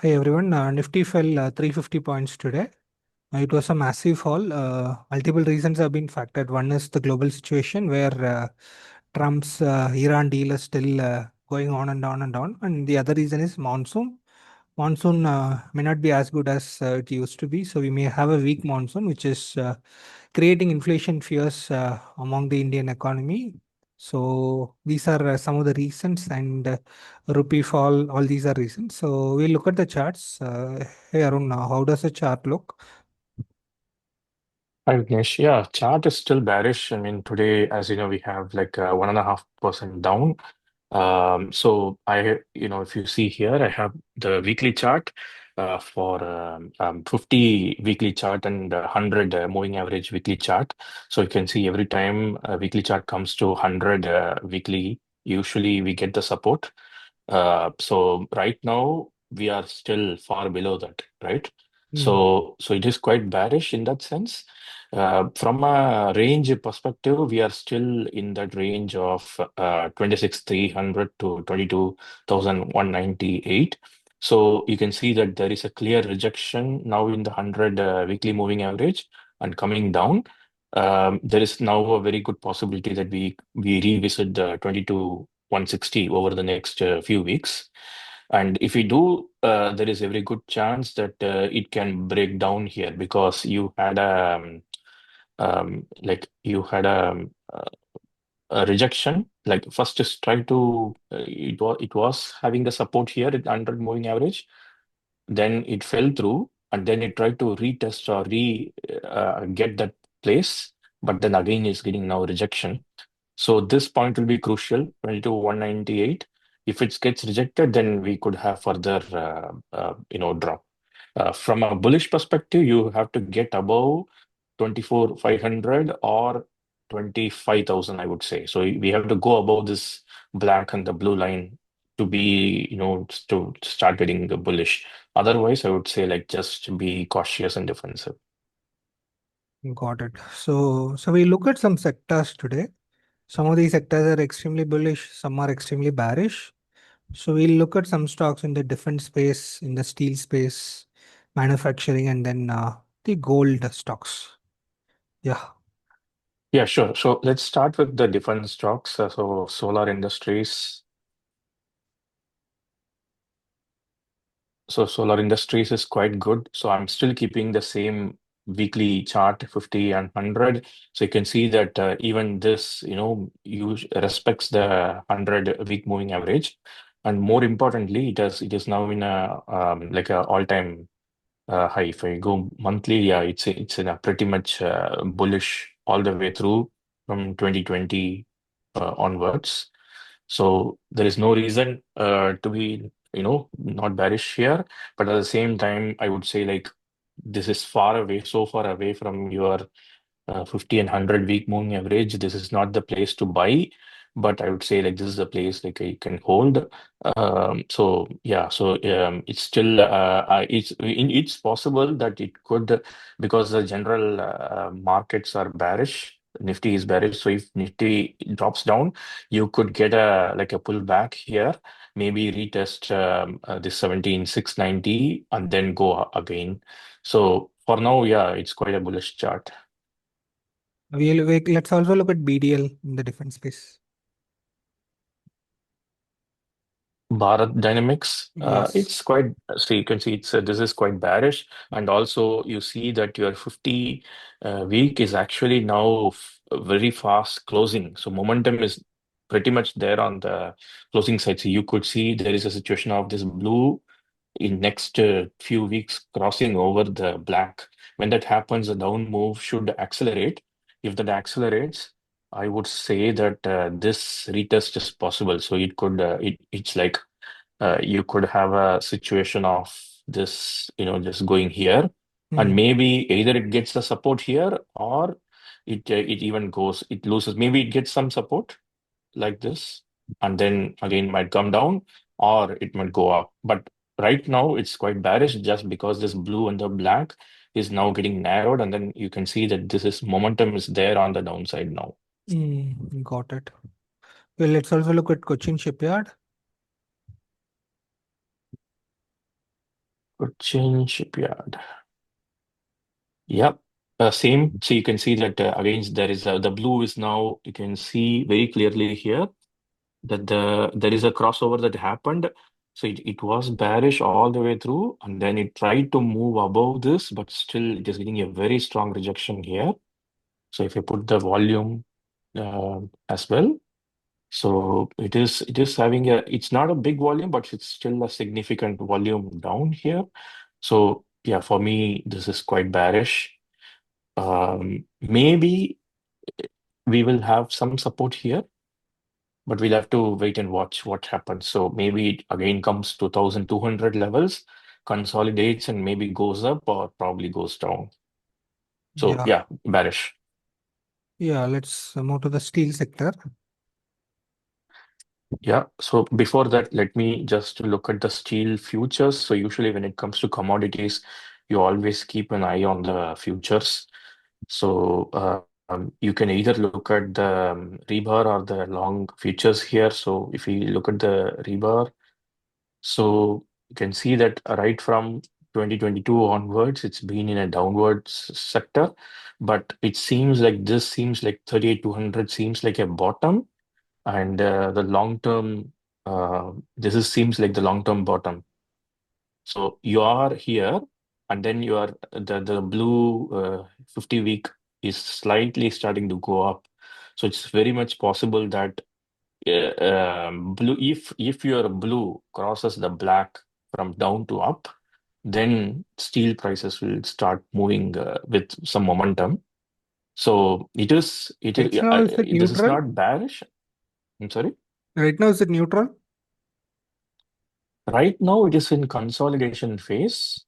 Hi everyone. Nifty fell 350 points today. It was a massive fall. Multiple reasons have been factored. One is the global situation where Trump's Iran deal is still going on and on and on. And the other reason is monsoon. Monsoon may not be as good as it used to be. So we may have a weak monsoon, which is creating inflation fears among the Indian economy. So these are some of the reasons, and rupee fall, all these are reasons. So we'll look at the charts. Hey Arun, how does the chart look? Hi, Vignesh. Yeah, chart is still bearish. I mean, today, as you know, we have like 1.5% down. If you see here, I have the weekly chart for 50 weekly chart and 100 moving average weekly chart. So you can see every time a weekly chart comes to 100 weekly, usually we get the support. So right now we are still far below that, right? Hmm. So it is quite bearish in that sense. From a range perspective, we are still in that range of 26,300 to 22,198. So you can see that there is a clear rejection now in the 100 weekly moving average and coming down. There is now a very good possibility that we revisit the 22,160 over the next few weeks. And if we do, there is a very good chance that it can break down here because you had a rejection. Like first, just try to it was having the support here at 100 moving average. Then it fell through, and then it tried to retest or re get that place, but then again is getting now rejection. So this point will be crucial, 22,198. If it gets rejected, then we could have further, drop. From a bullish perspective, you have to get above 24,500 or 25,000, I would say. So we have to go above this black and the blue line to be, to start getting the bullish. Otherwise, I would say like just be cautious and defensive. Got it. So we look at some sectors today. Some of these sectors are extremely bullish, some are extremely bearish. So we'll look at some stocks in the defense space, in the steel space, manufacturing, and then the gold stocks. Yeah. Yeah, sure. So let's start with the different stocks. So solar industries. So solar industries is quite good. So I'm still keeping the same weekly chart, 50 and 100. So you can see that even this, respects the 100 week moving average. And more importantly, it is now in a like a all-time high. If I go monthly, yeah, it's in a pretty much bullish all the way through from 2020 onwards. So there is no reason to be, not bearish here. But at the same time, I would say like this is far away, so far away from your 50 and 100 week moving average. This is not the place to buy, but I would say like this is a place like you can hold. So yeah, so it's still it's possible that it could, because the general markets are bearish. Nifty is bearish, so if Nifty drops down, you could get a like a pullback here, maybe retest this 17,690 and then go again. So for now, yeah, it's quite a bullish chart. Let's also look at BDL in the defense space. Bharat Dynamics, Yes. it's quite, so you can see this is quite bearish. And also you see that your 50 week is actually now very fast closing. So momentum is pretty much there on the closing side. So you could see there is a situation of this blue in next few weeks crossing over the black. When that happens, the down move should accelerate. If that accelerates, I would say that this retest is possible. So it's like you could have a situation of this, just going here, and Hmm. maybe either it gets the support here or it even goes, it loses. Maybe it gets some support like this, and then again might come down, or it might go up. But right now it's quite bearish just because this blue and the black is now getting narrowed, and then you can see that this is momentum is there on the downside now. Got it. Well, let's also look at Cochin Shipyard. Cochin Shipyard. Yep. Same. So you can see that again, there is the blue is now, you can see very clearly here that there is a crossover that happened. So it was bearish all the way through, and then it tried to move above this, but still it is getting a very strong rejection here. So if I put the volume as well, so it is having a, it's not a big volume, but it's still a significant volume down here. So yeah, for me, this is quite bearish. Maybe we will have some support here, but we'll have to wait and watch what happens. So maybe it again comes to 1,200 levels, consolidates, and maybe goes up or probably goes down. So Yeah. yeah, bearish. Yeah, let's move to the steel sector. Yeah. So before that, let me just look at the steel futures. So usually when it comes to commodities, you always keep an eye on the futures. So you can either look at the rebar or the long futures here. So if we look at the rebar, so you can see that right from 2022 onwards, it's been in a downwards sector, but it seems like this seems like 38,200 seems like a bottom, and the long term, seems like the long term bottom. So you are here, and then you are the blue 50 week is slightly starting to go up. So it's very much possible that blue, if your blue crosses the black from down to up, then steel prices will start moving with some momentum. So Right now, is it this is neutral? not bearish. I'm sorry. Right now, is it neutral? Right now, it is in consolidation phase,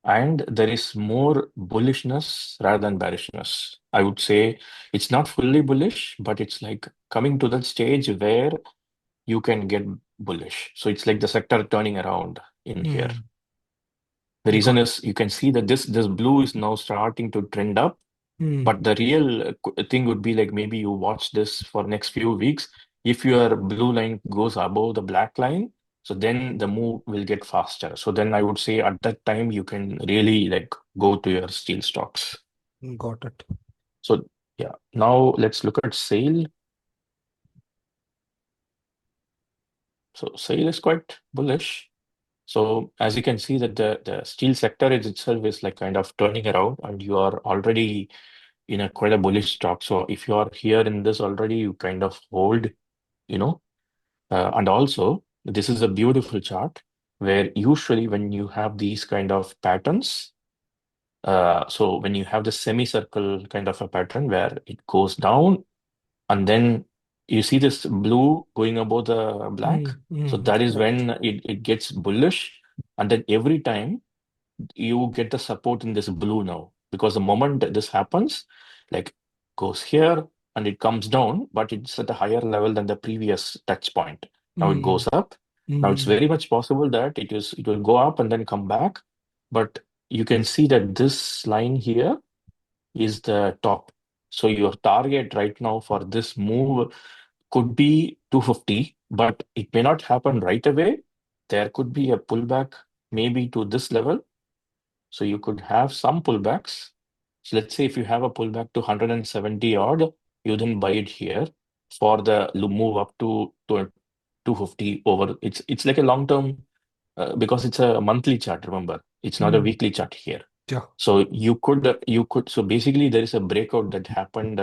and there is more bullishness rather than bearishness. I would say it's not fully bullish, but it's like coming to that stage where you can get bullish. So it's like the sector turning around in here. Hmm. The reason Got is you can see that this blue is now starting to trend up, it. but the real thing would be like maybe you watch this for next few weeks. If your blue line goes above the black line, so then the move will get faster. So then I would say at that time you can really like go to your steel stocks. Got it. So yeah, now let's look at sale. So sale is quite bullish. So as you can see that the steel sector is itself is like kind of turning around, and you are already in a quite a bullish stock. So if you are here in this already, you kind of hold, you know. And also, this is a beautiful chart where usually when you have these kind of patterns, so when you have the semicircle kind of a pattern where it goes down and then you see this blue going above the black, so that is Right. when it gets bullish. And then every time you get the support in this blue now, because the moment that this happens, like goes here and it comes down, but it's at a higher level than the previous touch point. Now it Hmm. goes up. Now it's Hmm. very much possible that it will go up and then come back. But you can see that this line here is the top. So your target right now for this move could be 250, but it may not happen right away. There could be a pullback maybe to this level, so you could have some pullbacks. So let's say if you have a pullback to 170 odd, you then buy it here for the move up to 250 over. It's like a long term because it's a monthly chart. Remember, it's not a Hmm. weekly chart here. Yeah. So so basically there is a breakout that happened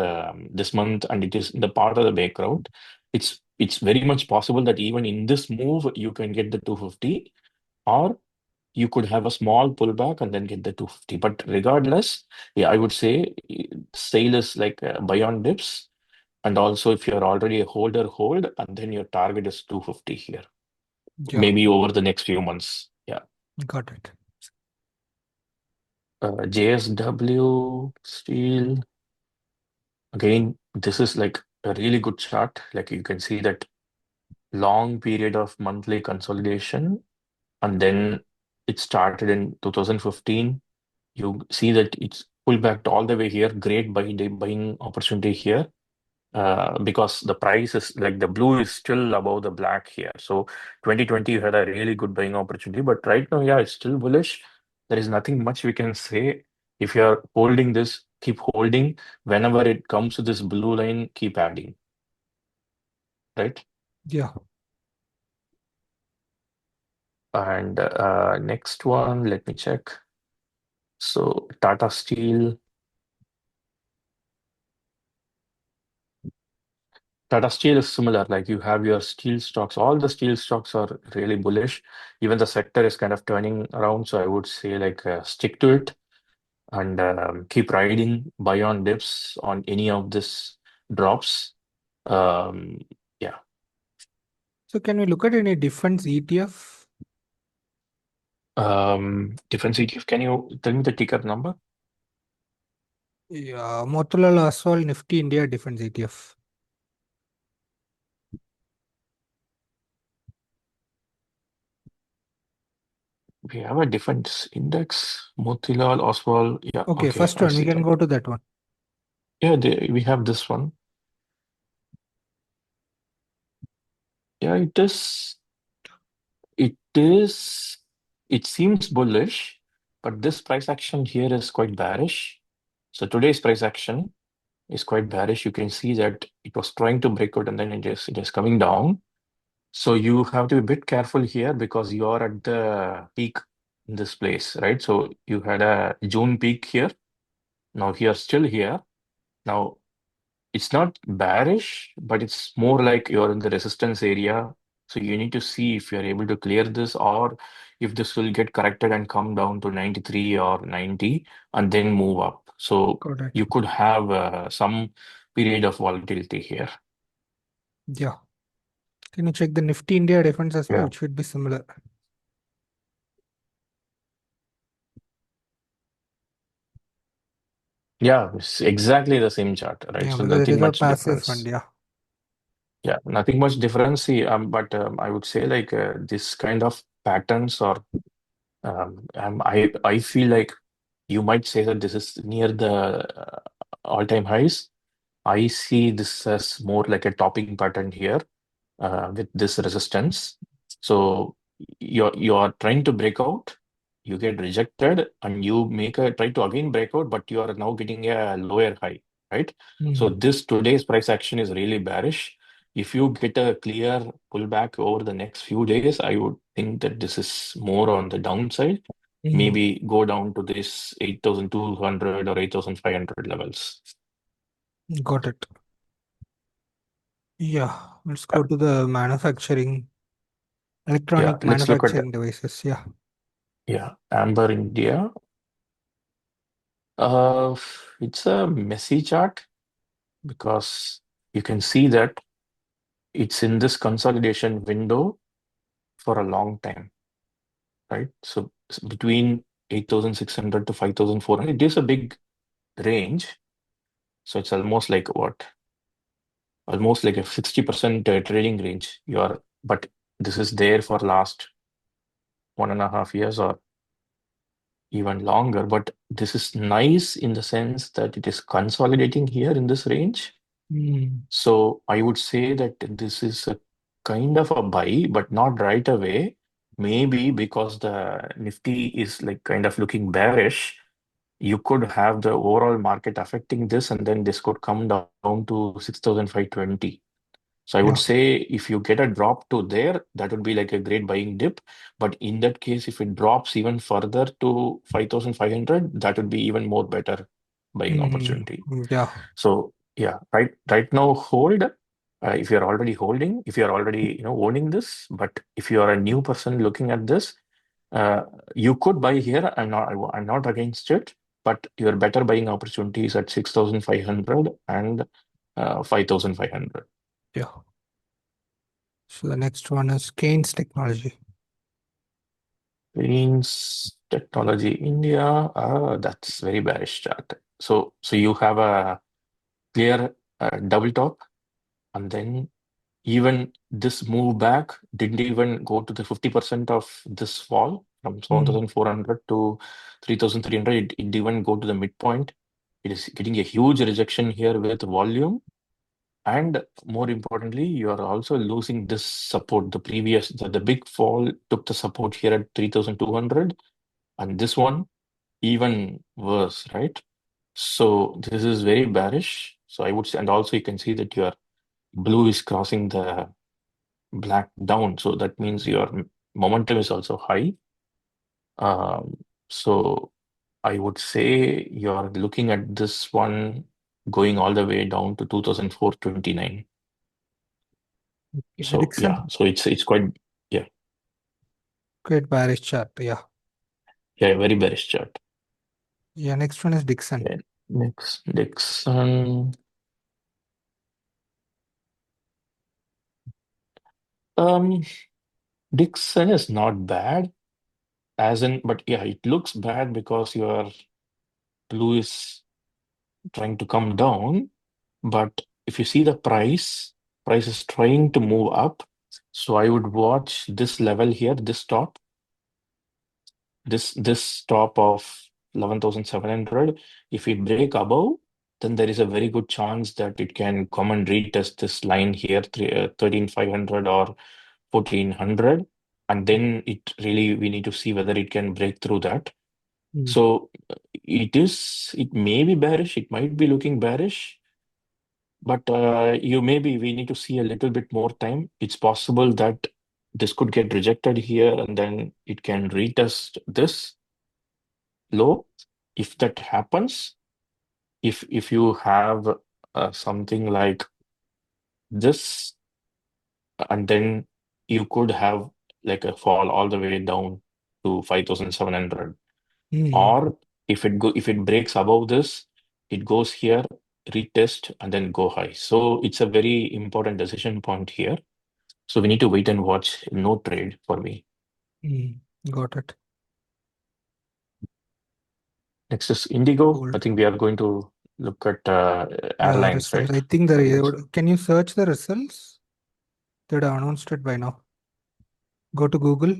this month, and it is the part of the breakout. It's very much possible that even in this move you can get the 250, or you could have a small pullback and then get the 250. But regardless, yeah, I would say sale is like buy on dips. And also, if you're already a holder, hold, and then your target is 250 here, Yeah. maybe over the next few months. Yeah. Got it. JSW steel, again, this is like a really good chart. Like you can see that long period of monthly consolidation, and then it started in 2015. You see that it's pulled back all the way here. Great buying opportunity here because the price is like the blue is still above the black here. So 2020 you had a really good buying opportunity, but right now, yeah, it's still bullish. there is nothing much we can say. If you're holding this, keep holding. Whenever it comes to this blue line, keep adding, right? Yeah. And next one, let me check. So Tata Steel. Tata Steel is similar. Like you have your steel stocks. All the steel stocks are really bullish. Even the sector is kind of turning around. So I would say like stick to it and keep riding, buy on dips on any of this drops. Um, yeah. So can we look at any defense ETF? Different ETF. Can you tell me the ticker number? Yeah, Motilal Oswal Nifty India Defense ETF. We have a defense index. Motilal Oswal. Yeah. Okay, Okay. first I one, we see can that. go to that one. Yeah. We have this one. Yeah. It is. It is. It seems bullish, but this price action here is quite bearish. So today's price action is quite bearish. You can see that it was trying to break out and then it is coming down. So you have to be a bit careful here because you are at the peak in this place, right? So you had a June peak here. Now you're still here. Now it's not bearish, but it's more like you're in the resistance area. So you need to see if you're able to clear this or if this will get corrected and come down to 93 or 90 and then move up. So Got it. you could have some period of volatility here. Yeah. Can you check the Nifty India Defense as well? Yeah. It should be similar. Yeah, it's exactly the same chart, right? Yeah, So because it nothing is a much passive fund. difference. Yeah. Yeah, nothing much difference. See, but I would say like this kind of patterns or I feel like you might say that this is near the all-time highs. I see this as more like a topping pattern here with this resistance. So you're trying to break out, you get rejected, and you make a try to again break out, but you are now getting a lower high, right? So Mm. this today's price action is really bearish. If you get a clear pullback over the next few days, I would think that this is more on the downside. Mm. Maybe go down to this 8,200 or 8,500 levels. Got it. Yeah. Let's Yeah, go to the manufacturing, yeah. electronic Let's look at manufacturing devices. Yeah. Amber India. Uh, it's a messy chart because you can see that it's in this consolidation window for a long time, right? So it's between 8,600 to 5,400, it is a big range. So it's almost like what? Almost like a 60% trading range. But this is there for last 1.5 years or even longer. But this is nice in the sense that it is consolidating here in this range. Mm. So I would say that this is a kind of a buy, but not right away. Maybe because the Nifty is like kind of looking bearish, you could have the overall market affecting this, and then this could come down to 6,520. So I would Yeah. say if you get a drop to there, that would be like a great buying dip. But in that case, if it drops even further to 5,500, that would be even more better buying Mm. opportunity. Yeah. So yeah, right now hold if you're already holding, if you're already owning this, but if you are a new person looking at this, uh, you could buy here. I'm not against it, but your better buying opportunity is at 6,500 and 5,500. Yeah. So the next one is Kaynes Technology. Greens Technology India, that's very bearish chart. So you have a clear double top, and then even this move back didn't even go to the 50% of this fall from Mm. 7,400 to 3,300. It didn't even go to the midpoint. It is getting a huge rejection here with volume. And more importantly, you are also losing this support. The big fall took the support here at 3,200. and this one even worse, right? So this is very bearish. So I would say, and also you can see that your blue is crossing the black down. So that means your momentum is also high. Um, so I would say you're looking at this one going all the way down to 2004-29. Yeah, So yeah, Dixon, so it's quite, yeah, great bearish chart. Yeah. yeah, very bearish chart. Yeah, next one is Dixon. Yeah. Next, Dixon. Um, Dixon is not bad, as in, but yeah, it looks bad because your blue is trying to come down. But if you see the price is trying to move up. So I would watch this level here, this top, this top of 11,700. If we break above, then there is a very good chance that it can come and retest this line here, 13,500 or 1,400. And then we need to see whether it can break through that. Mm. So it may be bearish, it might be looking bearish, but we need to see a little bit more time. It's possible that this could get rejected here and then it can retest this low. If that happens, if you have something like this, and then you could have like a fall all the way down to 5,700. Mm. Or if it breaks above this, it goes here, retest, and then go high. So it's a very important decision point here. So we need to wait and watch. No trade for me. Mm. Got it. Next is Indigo. I Gold. think we are going to look at Yeah, airlines, results. right? I think Airlines. can you search the results? They'd have announced it by now. Go to Google,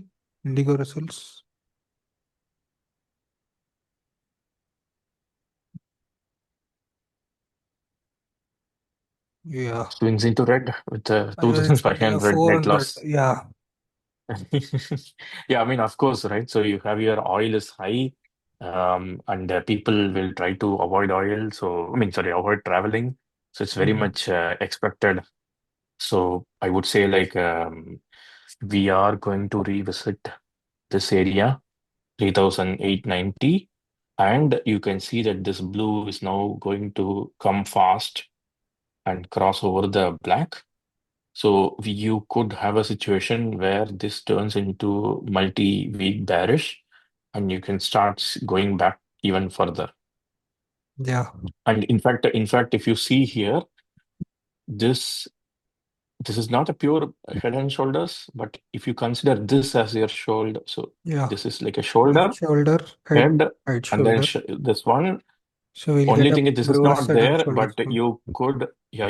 Indigo results. Yeah. Swings into red with It's 2,500 net 400. loss. Yeah. Yeah, I mean, of course, right? So you have your oil is high, and people will try to avoid oil. So, I mean, sorry, avoid traveling. So it's very Mm. much expected. So I would say like we are going to revisit this area, 3,890. And you can see that this blue is now going to come fast and cross over the black. So you could have a situation where this turns into multi-week bearish, and you can start going back even further. Yeah. And in fact, if you see here, this this is not a pure head and shoulders, but if you consider this as your shoulder, so Yeah. this is like a Left shoulder, shoulder, head, right and then shoulder. this one. So we'll get Only a thing is this is reverse not head and there, shoulder. but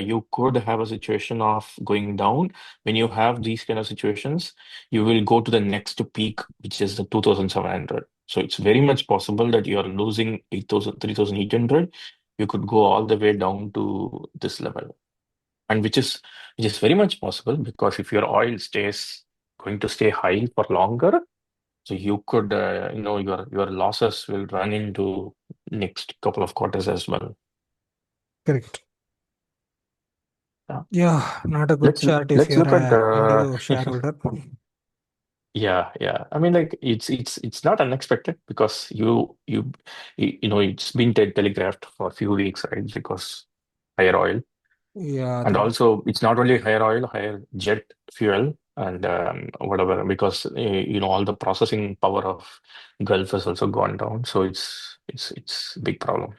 you could have a situation of going down. When you have these kind of situations, you will go to the next peak, which is the 2,700. So it's very much possible that you are losing 8,000, 3,800. You could go all the way down to this level. And which is very much possible because if your oil stays going to stay high for longer, so you could, your losses will run into next couple of quarters as well. Correct. Yeah. Yeah, not a good Let's chart if let's you're look at a Indigo shareholder. yeah. I mean, like it's not unexpected because it's been telegraphed for a few weeks, right? Because higher oil, Yeah, and also it's not only higher oil, higher jet fuel and whatever, because all the processing power of Gulf has also gone down, so it's big problem.